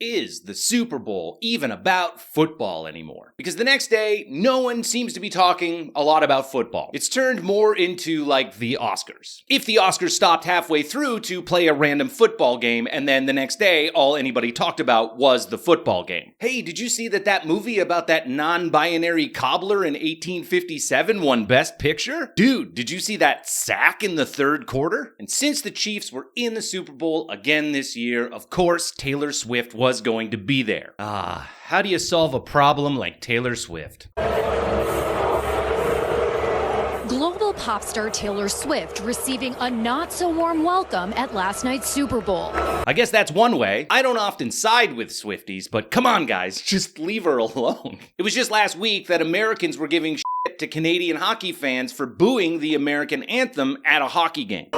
is the Super Bowl even about football anymore? Because the next day, no one seems to be talking a lot about football. It's turned more into like the Oscars. If the Oscars stopped halfway through to play a random football game, and then the next day, all anybody talked about was the football game. Hey, did you see that movie about that non-binary cobbler in 1857 won Best Picture? Dude, did you see that sack in the third quarter? And since the Chiefs were in the Super Bowl again this year, of course, Taylor Swift was going to be there. How do you solve a problem like Taylor Swift? Global pop star Taylor Swift receiving a not-so-warm welcome at last night's Super Bowl. I guess that's one way. I don't often side with Swifties, but come on guys, just leave her alone. It was just last week that Americans were giving shit to Canadian hockey fans for booing the American anthem at a hockey game.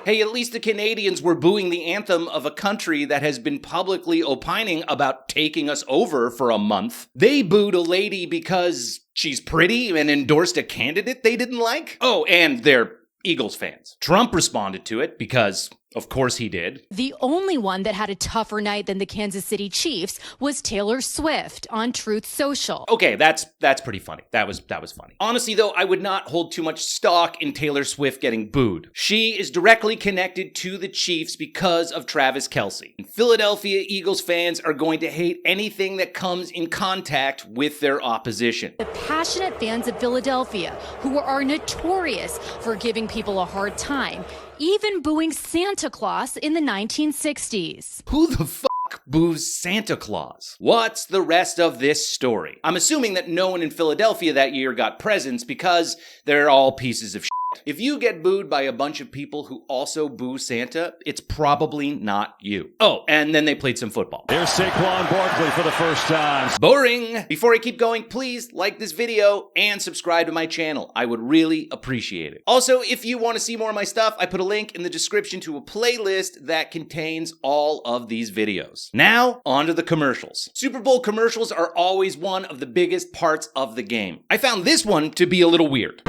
Hey, at least the Canadians were booing the anthem of a country that has been publicly opining about taking us over for a month. They booed a lady because she's pretty and endorsed a candidate they didn't like. Oh, and they're Eagles fans. Trump responded to it because, of course he did. The only one that had a tougher night than the Kansas City Chiefs was Taylor Swift on Truth Social. Okay, that's pretty funny. That was funny. Honestly though, I would not hold too much stock in Taylor Swift getting booed. She is directly connected to the Chiefs because of Travis Kelce. And Philadelphia Eagles fans are going to hate anything that comes in contact with their opposition. The passionate fans of Philadelphia, who are notorious for giving people a hard time, even booing Santa Claus in the 1960s. Who the fuck boos Santa Claus? What's the rest of this story? I'm assuming that no one in Philadelphia that year got presents because they're all pieces of shit. If you get booed by a bunch of people who also boo Santa, it's probably not you. Oh, and then they played some football. There's Saquon Barkley for the first time. Boring! Before I keep going, please like this video and subscribe to my channel. I would really appreciate it. Also, if you want to see more of my stuff, I put a link in the description to a playlist that contains all of these videos. Now, on to the commercials. Super Bowl commercials are always one of the biggest parts of the game. I found this one to be a little weird.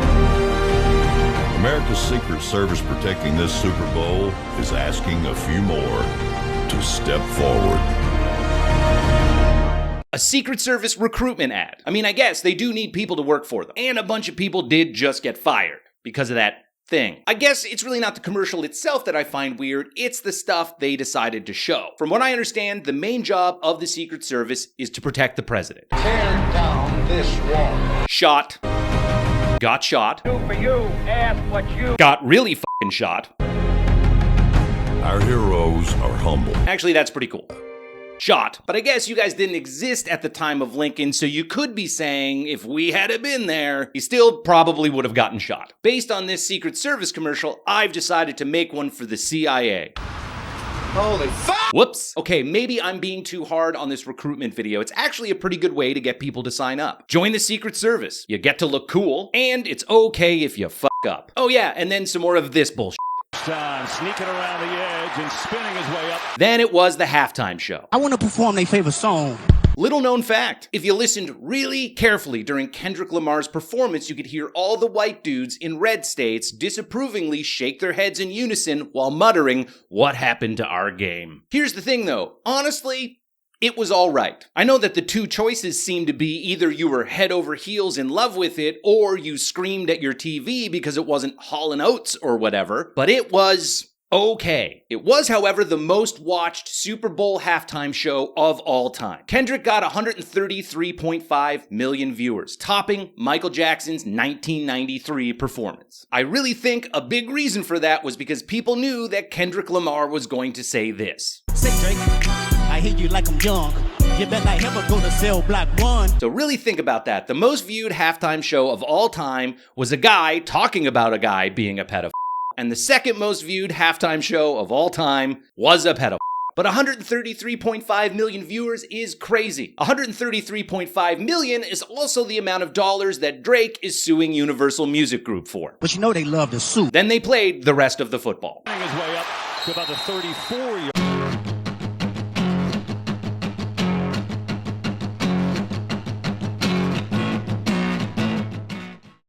America's Secret Service protecting this Super Bowl is asking a few more to step forward. A Secret Service recruitment ad. I mean, I guess they do need people to work for them. And a bunch of people did just get fired because of that thing. I guess it's really not the commercial itself that I find weird, it's the stuff they decided to show. From what I understand, the main job of the Secret Service is to protect the president. Tear down this wall. Shot. Got shot. Do for you, ask what you got really f***ing shot. Our heroes are humble. Actually, that's pretty cool. Shot. But I guess you guys didn't exist at the time of Lincoln, so you could be saying if we had been there, he still probably would have gotten shot. Based on this Secret Service commercial, I've decided to make one for the CIA. Holy fuck! Whoops. Okay, maybe I'm being too hard on this recruitment video. It's actually a pretty good way to get people to sign up. Join the Secret Service. You get to look cool, and it's okay if you fuck up. Oh yeah, and then some more of this bullshit. Time sneaking around the edge and spinning his way up. Then it was the halftime show. I want to perform their favorite song. Little known fact, if you listened really carefully during Kendrick Lamar's performance, you could hear all the white dudes in red states disapprovingly shake their heads in unison while muttering, "What happened to our game?" Here's the thing though, honestly, it was all right. I know that the two choices seemed to be either you were head over heels in love with it, or you screamed at your TV because it wasn't Hall & Oates or whatever, but it was okay. It was, however, the most watched Super Bowl halftime show of all time. Kendrick got 133.5 million viewers, topping Michael Jackson's 1993 performance. I really think a big reason for that was because people knew that Kendrick Lamar was going to say this. Say, Drake, I hate you like I'm young. You better not ever go to cell block 1. So really think about that. The most viewed halftime show of all time was a guy talking about a guy being a pedophile. And the second most viewed halftime show of all time was a pedophile. But 133.5 million viewers is crazy. 133.5 million is also the amount of dollars that Drake is suing Universal Music Group for. But you know they love to sue. Then they played the rest of the football. His way up to about the 34-yard.